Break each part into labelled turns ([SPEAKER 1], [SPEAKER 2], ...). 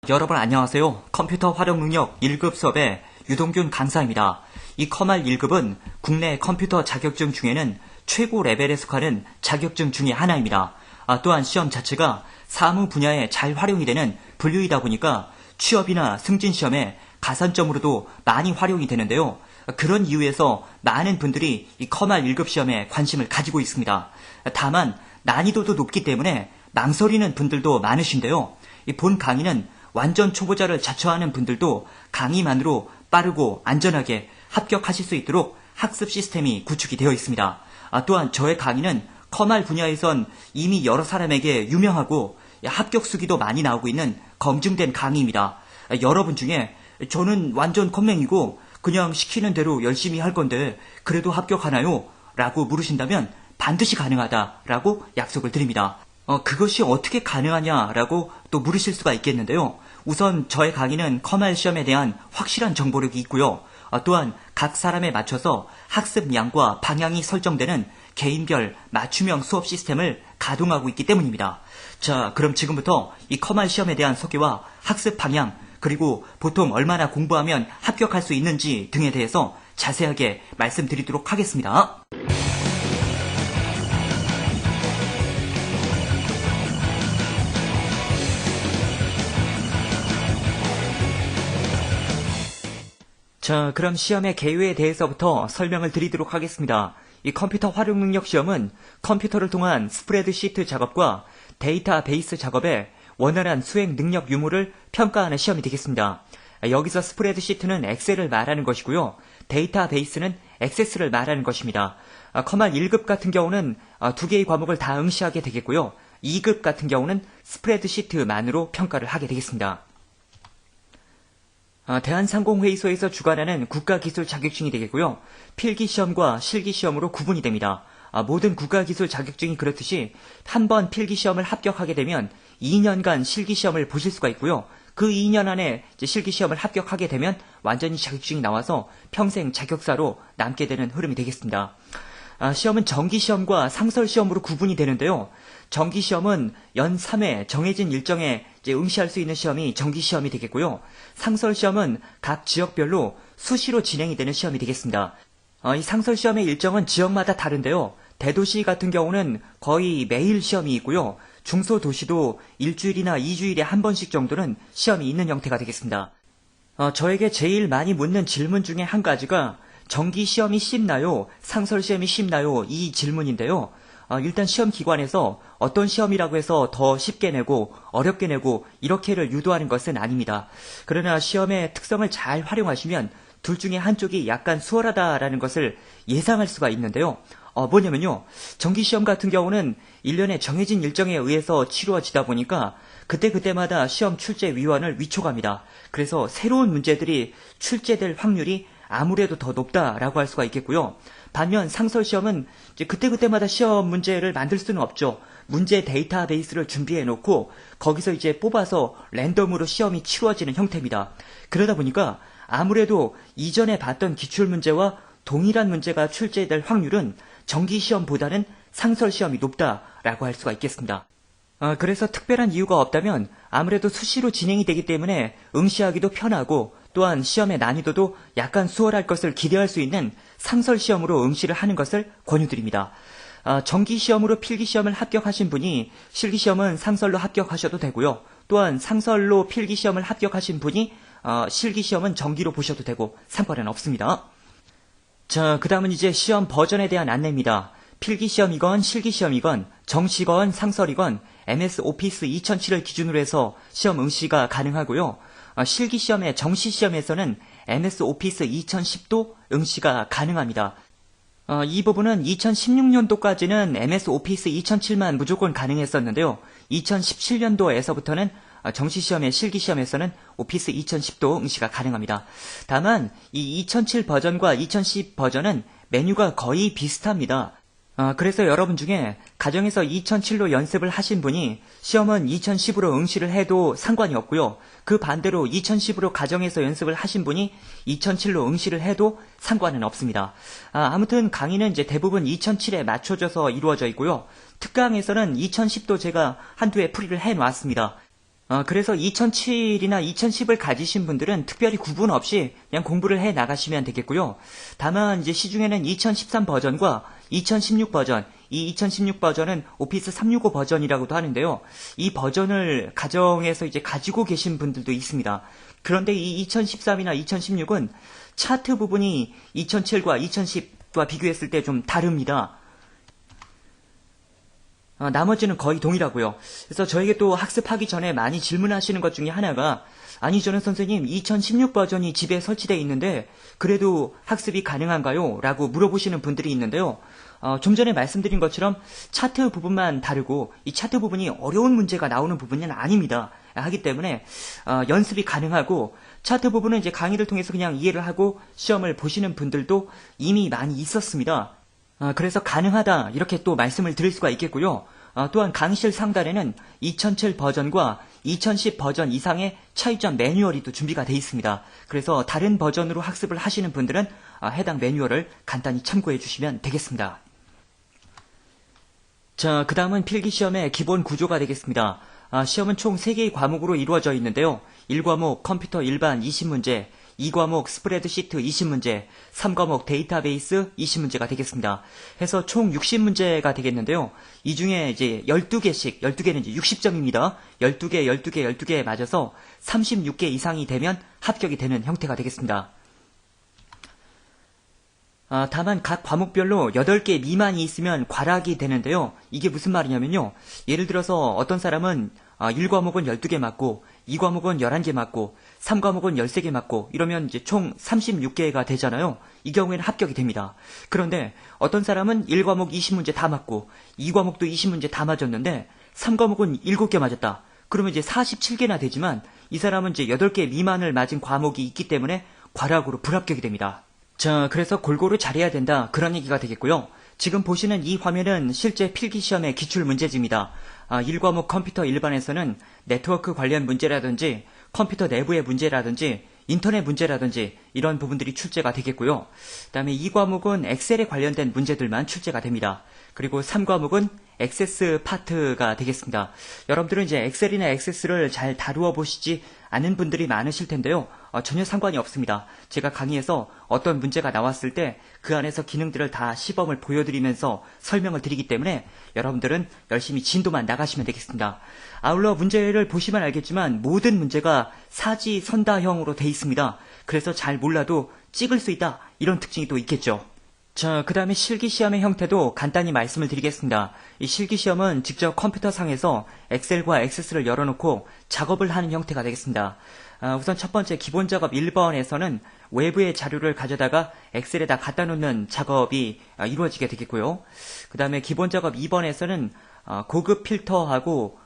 [SPEAKER 1] 여러분 안녕하세요. 컴퓨터 활용 능력 1급 수업의 유동균 강사입니다. 이 컴알 1급은 국내 컴퓨터 자격증 중에는 최고 레벨에 속하는 자격증 중의 하나입니다. 또한 시험 자체가 사무 분야에 잘 활용이 되는 분류이다 보니까 취업이나 승진 시험에 가산점으로도 많이 활용이 되는데요. 그런 이유에서 많은 분들이 이 컴알 1급 시험에 관심을 가지고 있습니다. 다만 난이도도 높기 때문에 망설이는 분들도 많으신데요. 이 본 강의는 완전 초보자를 자처하는 분들도 강의만으로 빠르고 안전하게 합격하실 수 있도록 학습 시스템이 구축이 되어 있습니다. 또한 저의 강의는 컴알 분야에선 이미 여러 사람에게 유명하고 합격 수기도 많이 나오고 있는 검증된 강의입니다. 여러분 중에 저는 완전 컴맹이고 그냥 시키는 대로 열심히 할 건데 그래도 합격하나요? 라고 물으신다면 반드시 가능하다라고 약속을 드립니다. 그것이 어떻게 가능하냐라고 또 물으실 수가 있겠는데요. 우선 저의 강의는 컴알 시험에 대한 확실한 정보력이 있고요. 또한 각 사람에 맞춰서 학습량과 방향이 설정되는 개인별 맞춤형 수업 시스템을 가동하고 있기 때문입니다. 자, 그럼 지금부터 이 컴알 시험에 대한 소개와 학습 방향, 그리고 보통 얼마나 공부하면 합격할 수 있는지 등에 대해서 자세하게 말씀드리도록 하겠습니다. 자, 그럼 시험의 개요에 대해서부터 설명을 드리도록 하겠습니다. 이 컴퓨터 활용 능력 시험은 컴퓨터를 통한 스프레드시트 작업과 데이터베이스 작업의 원활한 수행 능력 유무를 평가하는 시험이 되겠습니다. 여기서 스프레드시트는 엑셀을 말하는 것이고요. 데이터베이스는 액세스를 말하는 것입니다. 컴알 1급 같은 경우는 두 개의 과목을 다 응시하게 되겠고요. 2급 같은 경우는 스프레드시트만으로 평가를 하게 되겠습니다. 대한상공회의소에서 주관하는 국가기술 자격증이 되겠고요. 필기시험과 실기시험으로 구분이 됩니다. 모든 국가기술 자격증이 그렇듯이 한 번 필기시험을 합격하게 되면 2년간 실기시험을 보실 수가 있고요. 그 2년 안에 실기시험을 합격하게 되면 완전히 자격증이 나와서 평생 자격사로 남게 되는 흐름이 되겠습니다. 시험은 정기시험과 상설시험으로 구분이 되는데요. 정기시험은 연 3회 정해진 일정에 응시할 수 있는 시험이 정기시험이 되겠고요. 상설시험은 각 지역별로 수시로 진행이 되는 시험이 되겠습니다. 이 상설시험의 일정은 지역마다 다른데요. 대도시 같은 경우는 거의 매일 시험이 있고요. 중소도시도 일주일이나 2주일에 한 번씩 정도는 시험이 있는 형태가 되겠습니다. 저에게 제일 많이 묻는 질문 중에 한 가지가 정기시험이 쉽나요? 상설시험이 쉽나요? 이 질문인데요. 일단 시험기관에서 어떤 시험이라고 해서 더 쉽게 내고 어렵게 내고 이렇게를 유도하는 것은 아닙니다. 그러나 시험의 특성을 잘 활용하시면 둘 중에 한쪽이 약간 수월하다라는 것을 예상할 수가 있는데요. 뭐냐면요. 정기시험 같은 경우는 1년에 정해진 일정에 의해서 치루어지다 보니까 그때그때마다 시험 출제위원을 위촉합니다. 그래서 새로운 문제들이 출제될 확률이 아무래도 더 높다라고 할 수가 있겠고요. 반면 상설시험은 이제 그때그때마다 시험 문제를 만들 수는 없죠. 문제 데이터베이스를 준비해 놓고 거기서 이제 뽑아서 랜덤으로 시험이 치루어지는 형태입니다. 그러다 보니까 아무래도 이전에 봤던 기출문제와 동일한 문제가 출제될 확률은 정기시험보다는 상설시험이 높다라고 할 수가 있겠습니다. 그래서 특별한 이유가 없다면 아무래도 수시로 진행이 되기 때문에 응시하기도 편하고 또한 시험의 난이도도 약간 수월할 것을 기대할 수 있는 상설시험으로 응시를 하는 것을 권유드립니다. 정기시험으로 필기시험을 합격하신 분이 실기시험은 상설로 합격하셔도 되고요. 또한 상설로 필기시험을 합격하신 분이 실기시험은 정기로 보셔도 되고 상관은 없습니다. 자, 그 다음은 이제 시험 버전에 대한 안내입니다. 필기시험이건 실기시험이건 정시건 상설이건 MS 오피스 2007을 기준으로 해서 시험 응시가 가능하고요. 실기시험의 정시시험에서는 MS 오피스 2010도 응시가 가능합니다. 이 부분은 2016년도까지는 MS 오피스 2007만 무조건 가능했었는데요. 2017년도에서부터는 정시시험의 실기시험에서는 오피스 2010도 응시가 가능합니다. 다만 이 2007 버전과 2010 버전은 메뉴가 거의 비슷합니다. 그래서 여러분 중에 가정에서 2007로 연습을 하신 분이 시험은 2010으로 응시를 해도 상관이 없고요. 그 반대로 2010으로 가정에서 연습을 하신 분이 2007로 응시를 해도 상관은 없습니다. 아무튼 강의는 이제 대부분 2007에 맞춰져서 이루어져 있고요. 특강에서는 2010도 제가 한두 해 풀이를 해놨습니다. 그래서 2007이나 2010을 가지신 분들은 특별히 구분 없이 그냥 공부를 해 나가시면 되겠고요. 다만 이제 시중에는 2013 버전과 2016 버전, 이 2016 버전은 오피스 365 버전이라고도 하는데요. 이 버전을 가정에서 이제 가지고 계신 분들도 있습니다. 그런데 이 2013이나 2016은 차트 부분이 2007과 2010과 비교했을 때 좀 다릅니다. 나머지는 거의 동일하고요. 그래서 저에게 또 학습하기 전에 많이 질문하시는 것 중에 하나가 아니 저는 선생님 2016 버전이 집에 설치되어 있는데 그래도 학습이 가능한가요? 라고 물어보시는 분들이 있는데요. 좀 전에 말씀드린 것처럼 차트 부분만 다르고 이 차트 부분이 어려운 문제가 나오는 부분은 아닙니다. 하기 때문에 연습이 가능하고 차트 부분은 이제 강의를 통해서 그냥 이해를 하고 시험을 보시는 분들도 이미 많이 있었습니다. 그래서 가능하다 이렇게 또 말씀을 드릴 수가 있겠고요. 또한 강의실 상단에는 2007 버전과 2010 버전 이상의 차이점 매뉴얼이 또 준비가 되어 있습니다. 그래서 다른 버전으로 학습을 하시는 분들은 해당 매뉴얼을 간단히 참고해 주시면 되겠습니다. 자, 그 다음은 필기시험의 기본 구조가 되겠습니다. 시험은 총 3개의 과목으로 이루어져 있는데요. 1과목 컴퓨터 일반 20문제, 2과목 스프레드시트 20문제, 3과목 데이터베이스 20문제가 되겠습니다. 해서 총 60문제가 되겠는데요. 이 중에 이제 12개씩, 12개는 이제 60점입니다. 12개, 12개, 12개에 맞아서 36개 이상이 되면 합격이 되는 형태가 되겠습니다. 다만 각 과목별로 8개 미만이 있으면 과락이 되는데요. 이게 무슨 말이냐면요. 예를 들어서 어떤 사람은 1과목은 12개 맞고 2과목은 11개 맞고 3과목은 13개 맞고 이러면 이제 총 36개가 되잖아요. 이 경우에는 합격이 됩니다. 그런데 어떤 사람은 1과목 20문제 다 맞고 2과목도 20문제 다 맞았는데 3과목은 7개 맞았다. 그러면 이제 47개나 되지만 이 사람은 이제 8개 미만을 맞은 과목이 있기 때문에 과락으로 불합격이 됩니다. 자, 그래서 골고루 잘해야 된다. 그런 얘기가 되겠고요. 지금 보시는 이 화면은 실제 필기시험의 기출문제지입니다. 1과목 컴퓨터 일반에서는 네트워크 관련 문제라든지 컴퓨터 내부의 문제라든지 인터넷 문제라든지 이런 부분들이 출제가 되겠고요. 그 다음에 2과목은 엑셀에 관련된 문제들만 출제가 됩니다. 그리고 3과목은 액세스 파트가 되겠습니다. 여러분들은 이제 엑셀이나 액세스를 잘 다루어 보시지 않은 분들이 많으실 텐데요. 전혀 상관이 없습니다. 제가 강의에서 어떤 문제가 나왔을 때 그 안에서 기능들을 다 시범을 보여드리면서 설명을 드리기 때문에 여러분들은 열심히 진도만 나가시면 되겠습니다. 아울러 문제를 보시면 알겠지만 모든 문제가 사지선다형으로 돼 있습니다. 그래서 잘 몰라도 찍을 수 있다 이런 특징이 또 있겠죠. 자, 그 다음에 실기시험의 형태도 간단히 말씀을 드리겠습니다. 이 실기시험은 직접 컴퓨터상에서 엑셀과 액세스를 열어놓고 작업을 하는 형태가 되겠습니다. 우선 첫 번째 기본 작업 1번에서는 외부의 자료를 가져다가 엑셀에다 갖다 놓는 작업이 이루어지게 되겠고요. 그 다음에 기본 작업 2번에서는 고급 필터하고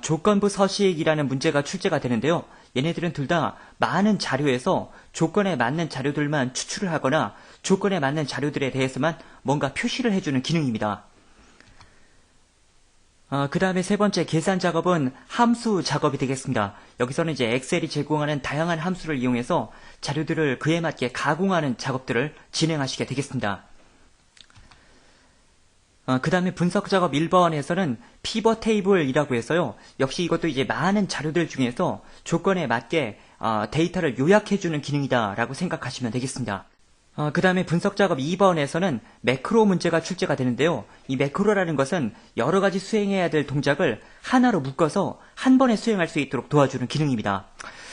[SPEAKER 1] 조건부 서식이라는 문제가 출제가 되는데요. 얘네들은 둘 다 많은 자료에서 조건에 맞는 자료들만 추출을 하거나 조건에 맞는 자료들에 대해서만 뭔가 표시를 해주는 기능입니다. 그 다음에 세 번째 계산 작업은 함수 작업이 되겠습니다. 여기서는 이제 엑셀이 제공하는 다양한 함수를 이용해서 자료들을 그에 맞게 가공하는 작업들을 진행하시게 되겠습니다. 그 다음에 분석 작업 1번에서는 피벗 테이블이라고 해서요. 역시 이것도 이제 많은 자료들 중에서 조건에 맞게 데이터를 요약해주는 기능이다라고 생각하시면 되겠습니다. 그 다음에 분석 작업 2번에서는 매크로 문제가 출제가 되는데요. 이 매크로라는 것은 여러 가지 수행해야 될 동작을 하나로 묶어서 한 번에 수행할 수 있도록 도와주는 기능입니다.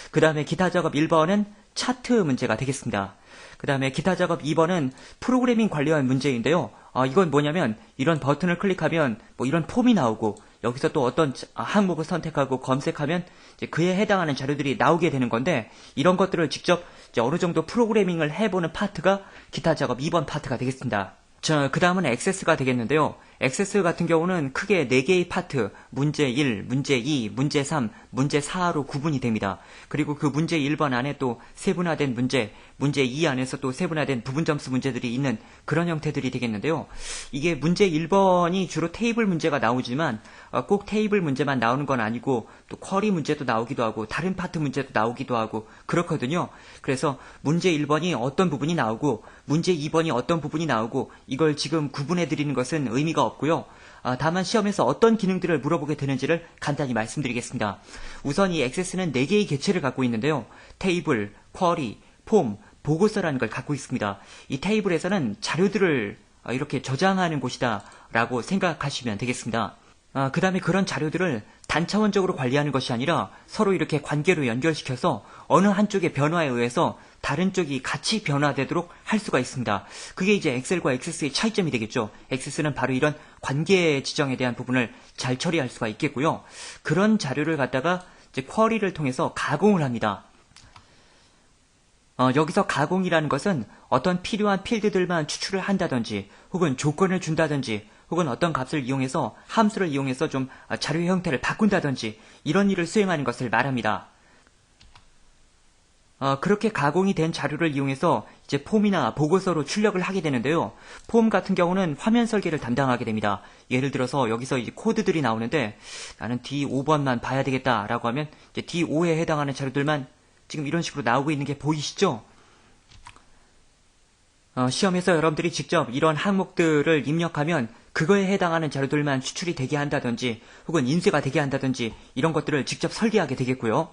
[SPEAKER 1] 그 다음에 기타 작업 1번은 차트 문제가 되겠습니다. 그 다음에 기타 작업 2번은 프로그래밍 관련 문제인데요. 이건 뭐냐면 이런 버튼을 클릭하면 뭐 이런 폼이 나오고 여기서 또 어떤 항목을 선택하고 검색하면 이제 그에 해당하는 자료들이 나오게 되는 건데 이런 것들을 직접 이제 어느 정도 프로그래밍을 해보는 파트가 기타 작업 2번 파트가 되겠습니다. 자, 그 다음은 액세스가 되겠는데요. 액세스 같은 경우는 크게 4개의 파트, 문제 1, 문제 2, 문제 3, 문제 4로 구분이 됩니다. 그리고 그 문제 1번 안에 또 세분화된 문제, 문제 2 안에서 또 세분화된 부분 점수 문제들이 있는 그런 형태들이 되겠는데요. 이게 문제 1번이 주로 테이블 문제가 나오지만 꼭 테이블 문제만 나오는 건 아니고 또 쿼리 문제도 나오기도 하고 다른 파트 문제도 나오기도 하고 그렇거든요. 그래서 문제 1번이 어떤 부분이 나오고 문제 2번이 어떤 부분이 나오고 이걸 지금 구분해 드리는 것은 의미가 없고요. 다만 시험에서 어떤 기능들을 물어보게 되는지를 간단히 말씀드리겠습니다. 우선 이 액세스는 4개의 개체를 갖고 있는데요. 테이블, 쿼리, 폼, 보고서라는 걸 갖고 있습니다. 이 테이블에서는 자료들을 이렇게 저장하는 곳이다 라고 생각하시면 되겠습니다. 그 다음에 그런 자료들을 단차원적으로 관리하는 것이 아니라 서로 이렇게 관계로 연결시켜서 어느 한쪽의 변화에 의해서 다른 쪽이 같이 변화되도록 할 수가 있습니다. 그게 이제 엑셀과 액세스의 차이점이 되겠죠. 액세스는 바로 이런 관계 지정에 대한 부분을 잘 처리할 수가 있겠고요. 그런 자료를 갖다가 이제 쿼리를 통해서 가공을 합니다. 여기서 가공이라는 것은 어떤 필요한 필드들만 추출을 한다든지 혹은 조건을 준다든지 혹은 어떤 값을 이용해서 함수를 이용해서 좀 자료의 형태를 바꾼다든지 이런 일을 수행하는 것을 말합니다. 그렇게 가공이 된 자료를 이용해서 이제 폼이나 보고서로 출력을 하게 되는데요. 폼 같은 경우는 화면 설계를 담당하게 됩니다. 예를 들어서 여기서 이제 코드들이 나오는데 나는 D5번만 봐야 되겠다라고 하면 이제 D5에 해당하는 자료들만 지금 이런 식으로 나오고 있는 게 보이시죠? 시험에서 여러분들이 직접 이런 항목들을 입력하면 그거에 해당하는 자료들만 추출이 되게 한다든지 혹은 인쇄가 되게 한다든지 이런 것들을 직접 설계하게 되겠고요.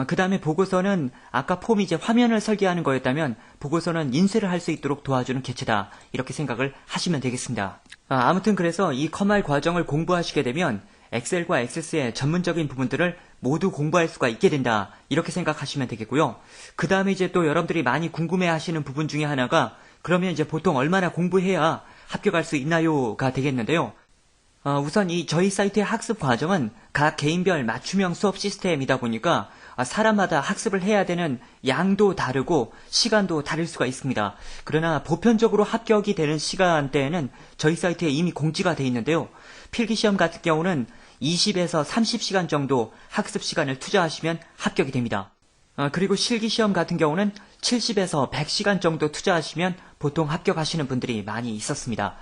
[SPEAKER 1] 그 다음에 보고서는 아까 폼이 이제 화면을 설계하는 거였다면 보고서는 인쇄를 할 수 있도록 도와주는 개체다. 이렇게 생각을 하시면 되겠습니다. 아무튼 그래서 이 커말 과정을 공부하시게 되면 엑셀과 액세스의 전문적인 부분들을 모두 공부할 수가 있게 된다. 이렇게 생각하시면 되겠고요. 그 다음에 이제 또 여러분들이 많이 궁금해 하시는 부분 중에 하나가 그러면 이제 보통 얼마나 공부해야 합격할 수 있나요?가 되겠는데요. 우선 이 저희 사이트의 학습 과정은 각 개인별 맞춤형 수업 시스템이다 보니까 사람마다 학습을 해야 되는 양도 다르고 시간도 다를 수가 있습니다. 그러나 보편적으로 합격이 되는 시간대에는 저희 사이트에 이미 공지가 돼 있는데요. 필기시험 같은 경우는 20에서 30시간 정도 학습 시간을 투자하시면 합격이 됩니다. 그리고 실기시험 같은 경우는 70에서 100시간 정도 투자하시면 보통 합격하시는 분들이 많이 있었습니다.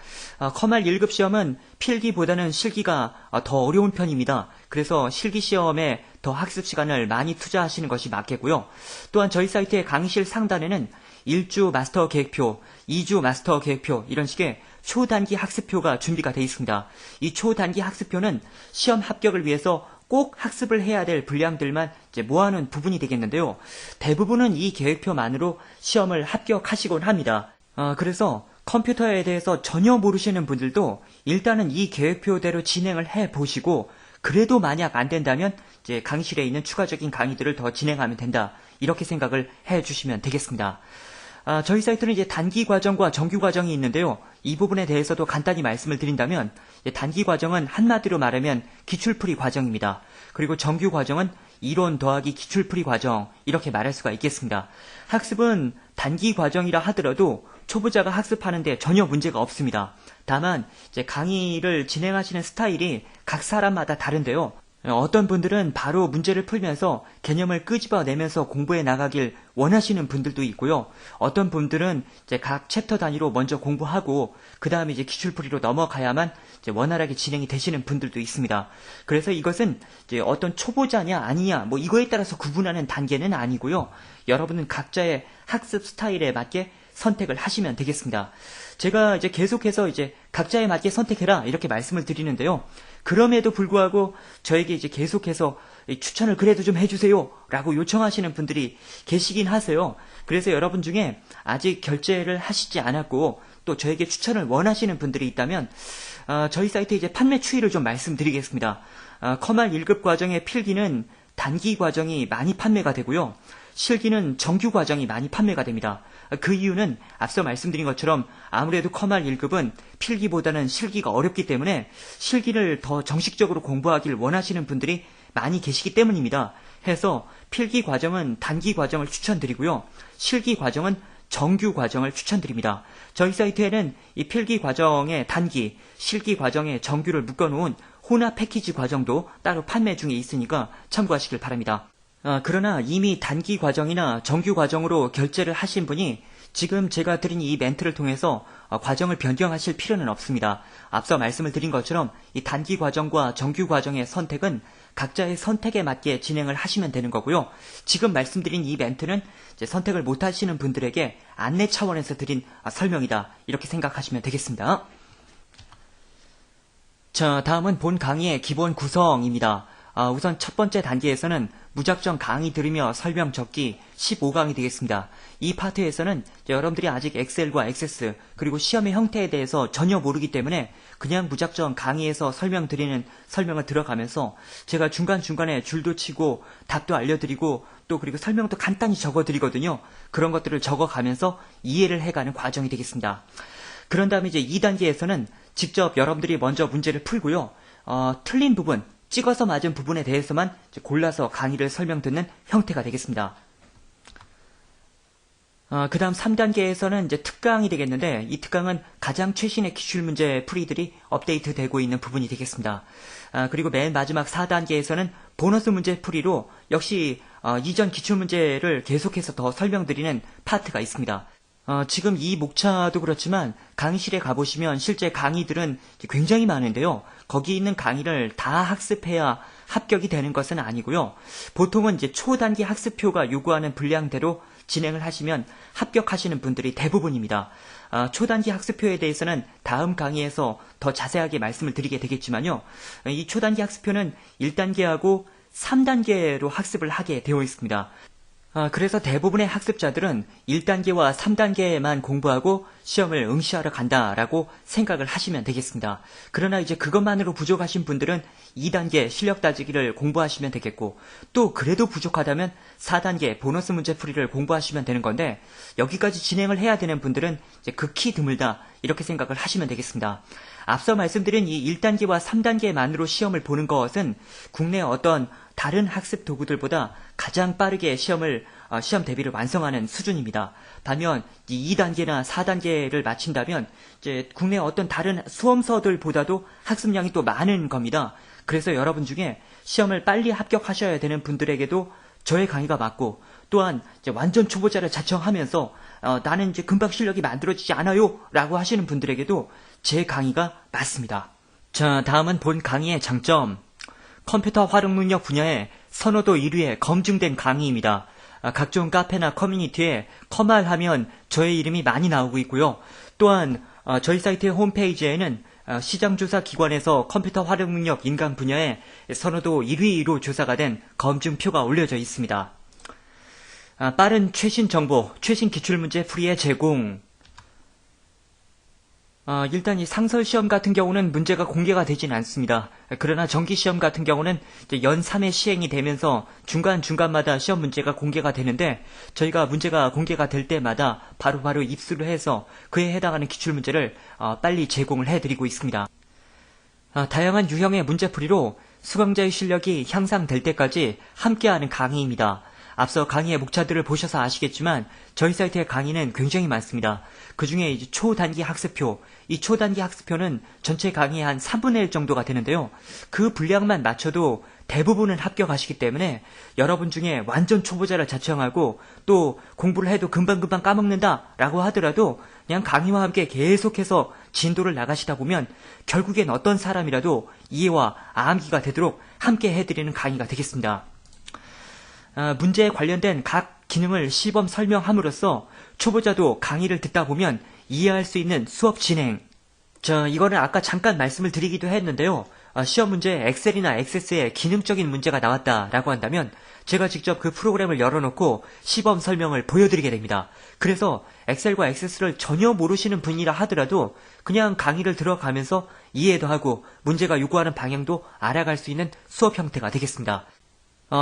[SPEAKER 1] 커말 1급 시험은 필기보다는 실기가 더 어려운 편입니다. 그래서 실기시험에 더 학습 시간을 많이 투자하시는 것이 맞겠고요. 또한 저희 사이트의 강의실 상단에는 1주 마스터 계획표, 2주 마스터 계획표 이런 식의 초단기 학습표가 준비가 되어 있습니다. 이 초단기 학습표는 시험 합격을 위해서 꼭 학습을 해야 될 분량들만 이제 모아놓은 부분이 되겠는데요. 대부분은 이 계획표만으로 시험을 합격하시곤 합니다. 그래서 컴퓨터에 대해서 전혀 모르시는 분들도 일단은 이 계획표대로 진행을 해 보시고 그래도 만약 안 된다면 이제 강의실에 있는 추가적인 강의들을 더 진행하면 된다. 이렇게 생각을 해 주시면 되겠습니다. 저희 사이트는 이제 단기 과정과 정규 과정이 있는데요. 이 부분에 대해서도 간단히 말씀을 드린다면 단기 과정은 한마디로 말하면 기출풀이 과정입니다. 그리고 정규 과정은 이론 더하기 기출풀이 과정 이렇게 말할 수가 있겠습니다. 학습은 단기 과정이라 하더라도 초보자가 학습하는데 전혀 문제가 없습니다. 다만 이제 강의를 진행하시는 스타일이 각 사람마다 다른데요. 어떤 분들은 바로 문제를 풀면서 개념을 끄집어내면서 공부해 나가길 원하시는 분들도 있고요. 어떤 분들은 이제 각 챕터 단위로 먼저 공부하고 그 다음에 이제 기출풀이로 넘어가야만 이제 원활하게 진행이 되시는 분들도 있습니다. 그래서 이것은 이제 어떤 초보자냐 아니냐 뭐 이거에 따라서 구분하는 단계는 아니고요. 여러분은 각자의 학습 스타일에 맞게 선택을 하시면 되겠습니다. 제가 이제 계속해서 이제 각자에 맞게 선택해라 이렇게 말씀을 드리는데요. 그럼에도 불구하고 저에게 이제 계속해서 추천을 그래도 좀 해주세요 라고 요청하시는 분들이 계시긴 하세요. 그래서 여러분 중에 아직 결제를 하시지 않았고 또 저에게 추천을 원하시는 분들이 있다면 저희 사이트 이제 판매 추이를 좀 말씀드리겠습니다. 커말 1급 과정의 필기는 단기 과정이 많이 판매가 되고요. 실기는 정규 과정이 많이 판매가 됩니다. 그 이유는 앞서 말씀드린 것처럼 아무래도 커말 1급은 필기보다는 실기가 어렵기 때문에 실기를 더 정식적으로 공부하길 원하시는 분들이 많이 계시기 때문입니다. 해서 필기 과정은 단기 과정을 추천드리고요. 실기 과정은 정규 과정을 추천드립니다. 저희 사이트에는 이 필기 과정의 단기, 실기 과정의 정규를 묶어놓은 혼합 패키지 과정도 따로 판매 중에 있으니까 참고하시길 바랍니다. 그러나 이미 단기 과정이나 정규 과정으로 결제를 하신 분이 지금 제가 드린 이 멘트를 통해서 과정을 변경하실 필요는 없습니다. 앞서 말씀을 드린 것처럼 이 단기 과정과 정규 과정의 선택은 각자의 선택에 맞게 진행을 하시면 되는 거고요. 지금 말씀드린 이 멘트는 이제 선택을 못 하시는 분들에게 안내 차원에서 드린 설명이다. 이렇게 생각하시면 되겠습니다. 자, 다음은 본 강의의 기본 구성입니다. 우선 첫 번째 단계에서는 무작정 강의 들으며 설명 적기 15강이 되겠습니다. 이 파트에서는 여러분들이 아직 엑셀과 액세스 그리고 시험의 형태에 대해서 전혀 모르기 때문에 그냥 무작정 강의에서 설명드리는 설명을 들어가면서 제가 중간중간에 줄도 치고 답도 알려드리고 또 그리고 설명도 간단히 적어드리거든요. 그런 것들을 적어가면서 이해를 해가는 과정이 되겠습니다. 그런 다음에 이제 2단계에서는 직접 여러분들이 먼저 문제를 풀고요. 틀린 부분, 찍어서 맞은 부분에 대해서만 골라서 강의를 설명 듣는 형태가 되겠습니다. 그 다음 3단계에서는 이제 특강이 되겠는데 이 특강은 가장 최신의 기출문제 풀이들이 업데이트되고 있는 부분이 되겠습니다. 그리고 맨 마지막 4단계에서는 보너스 문제 풀이로 역시 이전 기출문제를 계속해서 더 설명드리는 파트가 있습니다. 지금 이 목차도 그렇지만 강의실에 가보시면 실제 강의들은 굉장히 많은데요. 거기 있는 강의를 다 학습해야 합격이 되는 것은 아니고요. 보통은 이제 초단기 학습표가 요구하는 분량대로 진행을 하시면 합격하시는 분들이 대부분입니다. 초단기 학습표에 대해서는 다음 강의에서 더 자세하게 말씀을 드리게 되겠지만요. 이 초단기 학습표는 1단계하고 3단계로 학습을 하게 되어 있습니다. 그래서 대부분의 학습자들은 1단계와 3단계만 공부하고 시험을 응시하러 간다라고 생각을 하시면 되겠습니다. 그러나 이제 그것만으로 부족하신 분들은 2단계 실력 따지기를 공부하시면 되겠고 또 그래도 부족하다면 4단계 보너스 문제 풀이를 공부하시면 되는 건데 여기까지 진행을 해야 되는 분들은 이제 극히 드물다 이렇게 생각을 하시면 되겠습니다. 앞서 말씀드린 이 1단계와 3단계만으로 시험을 보는 것은 국내 어떤 다른 학습 도구들보다 가장 빠르게 시험 대비를 완성하는 수준입니다. 반면 이 2단계나 4단계를 마친다면 이제 국내 어떤 다른 수험서들보다도 학습량이 또 많은 겁니다. 그래서 여러분 중에 시험을 빨리 합격하셔야 되는 분들에게도 저의 강의가 맞고 또한 이제 완전 초보자를 자청하면서 나는 이제 금방 실력이 만들어지지 않아요 라고 하시는 분들에게도 제 강의가 맞습니다. 자, 다음은 본 강의의 장점. 컴퓨터 활용 능력 분야의 선호도 1위의 검증된 강의입니다. 각종 카페나 커뮤니티에 커말 하면 저의 이름이 많이 나오고 있고요. 또한 저희 사이트의 홈페이지에는 시장조사 기관에서 컴퓨터 활용 능력 인강 분야의 선호도 1위로 조사가 된 검증표가 올려져 있습니다. 빠른 최신 정보, 최신 기출문제 풀이의 제공. 일단 이 상설시험 같은 경우는 문제가 공개가 되진 않습니다. 그러나 정기시험 같은 경우는 이제 연 3회 시행이 되면서 중간중간마다 시험 문제가 공개가 되는데 저희가 문제가 공개가 될 때마다 바로바로 입수를 해서 그에 해당하는 기출문제를 빨리 제공을 해드리고 있습니다. 다양한 유형의 문제풀이로 수강자의 실력이 향상될 때까지 함께하는 강의입니다. 앞서 강의의 목차들을 보셔서 아시겠지만 저희 사이트의 강의는 굉장히 많습니다. 그 중에 이제 초단기 학습표, 이 초단기 학습표는 전체 강의의 한 3분의 1 정도가 되는데요. 그 분량만 맞춰도 대부분은 합격하시기 때문에 여러분 중에 완전 초보자를 자청하고 또 공부를 해도 금방금방 까먹는다 라고 하더라도 그냥 강의와 함께 계속해서 진도를 나가시다 보면 결국엔 어떤 사람이라도 이해와 암기가 되도록 함께 해드리는 강의가 되겠습니다. 문제에 관련된 각 기능을 시범 설명함으로써 초보자도 강의를 듣다 보면 이해할 수 있는 수업 진행. 이거는 아까 잠깐 말씀을 드리기도 했는데요. 시험 문제에 엑셀이나 액세스에 기능적인 문제가 나왔다라고 한다면 제가 직접 그 프로그램을 열어놓고 시범 설명을 보여드리게 됩니다. 그래서 엑셀과 액세스를 전혀 모르시는 분이라 하더라도 그냥 강의를 들어가면서 이해도 하고 문제가 요구하는 방향도 알아갈 수 있는 수업 형태가 되겠습니다.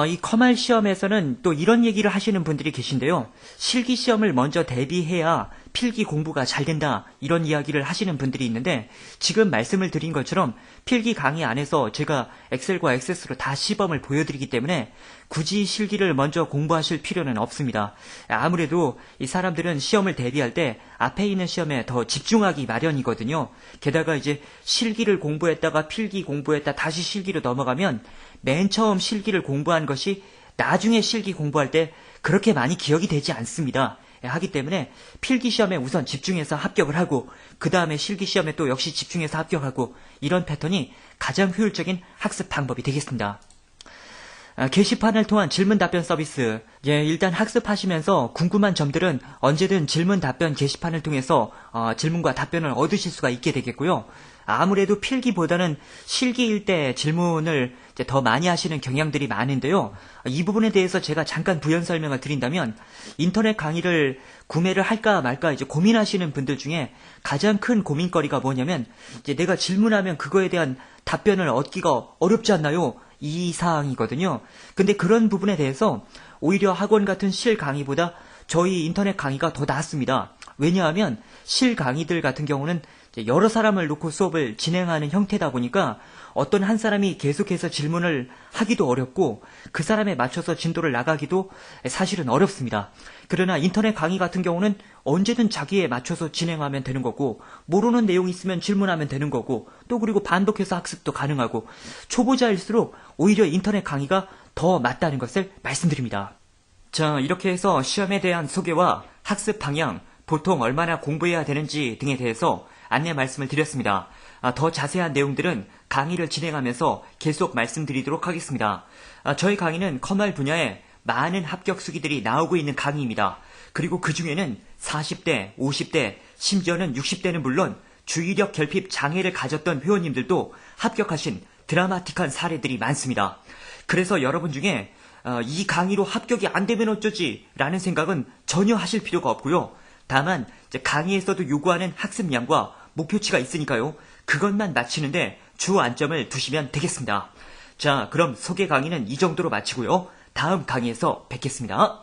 [SPEAKER 1] 이 커말 시험에서는 또 이런 얘기를 하시는 분들이 계신데요. 실기 시험을 먼저 대비해야 필기 공부가 잘 된다 이런 이야기를 하시는 분들이 있는데 지금 말씀을 드린 것처럼 필기 강의 안에서 제가 엑셀과 액세스로 다 시범을 보여드리기 때문에 굳이 실기를 먼저 공부하실 필요는 없습니다. 아무래도 이 사람들은 시험을 대비할 때 앞에 있는 시험에 더 집중하기 마련이거든요. 게다가 이제 실기를 공부했다가 필기 공부했다 다시 실기로 넘어가면 맨 처음 실기를 공부한 것이 나중에 실기 공부할 때 그렇게 많이 기억이 되지 않습니다. 하기 때문에 필기시험에 우선 집중해서 합격을 하고 그 다음에 실기시험에 또 역시 집중해서 합격하고 이런 패턴이 가장 효율적인 학습 방법이 되겠습니다. 게시판을 통한 질문 답변 서비스. 일단 학습하시면서 궁금한 점들은 언제든 질문 답변 게시판을 통해서 질문과 답변을 얻으실 수가 있게 되겠고요. 아무래도 필기보다는 실기일 때 질문을 이제 더 많이 하시는 경향들이 많은데요. 이 부분에 대해서 제가 잠깐 부연 설명을 드린다면 인터넷 강의를 구매를 할까 말까 이제 고민하시는 분들 중에 가장 큰 고민거리가 뭐냐면 이제 내가 질문하면 그거에 대한 답변을 얻기가 어렵지 않나요? 이 사항이거든요. 근데 그런 부분에 대해서 오히려 학원 같은 실 강의보다 저희 인터넷 강의가 더 낫습니다. 왜냐하면 실 강의들 같은 경우는 여러 사람을 놓고 수업을 진행하는 형태다 보니까 어떤 한 사람이 계속해서 질문을 하기도 어렵고 그 사람에 맞춰서 진도를 나가기도 사실은 어렵습니다. 그러나 인터넷 강의 같은 경우는 언제든 자기에 맞춰서 진행하면 되는 거고 모르는 내용이 있으면 질문하면 되는 거고 또 그리고 반복해서 학습도 가능하고 초보자일수록 오히려 인터넷 강의가 더 맞다는 것을 말씀드립니다. 자, 이렇게 해서 시험에 대한 소개와 학습 방향, 보통 얼마나 공부해야 되는지 등에 대해서 안내 말씀을 드렸습니다. 더 자세한 내용들은 강의를 진행하면서 계속 말씀드리도록 하겠습니다. 저희 강의는 컴활 분야에 많은 합격 수기들이 나오고 있는 강의입니다. 그리고 그 중에는 40대, 50대, 심지어는 60대는 물론 주의력 결핍 장애를 가졌던 회원님들도 합격하신 드라마틱한 사례들이 많습니다. 그래서 여러분 중에 이 강의로 합격이 안 되면 어쩌지? 라는 생각은 전혀 하실 필요가 없고요. 다만 강의에서도 요구하는 학습량과 목표치가 있으니까요. 그것만 맞추는데 주 안점을 두시면 되겠습니다. 자, 그럼 소개 강의는 이 정도로 마치고요. 다음 강의에서 뵙겠습니다.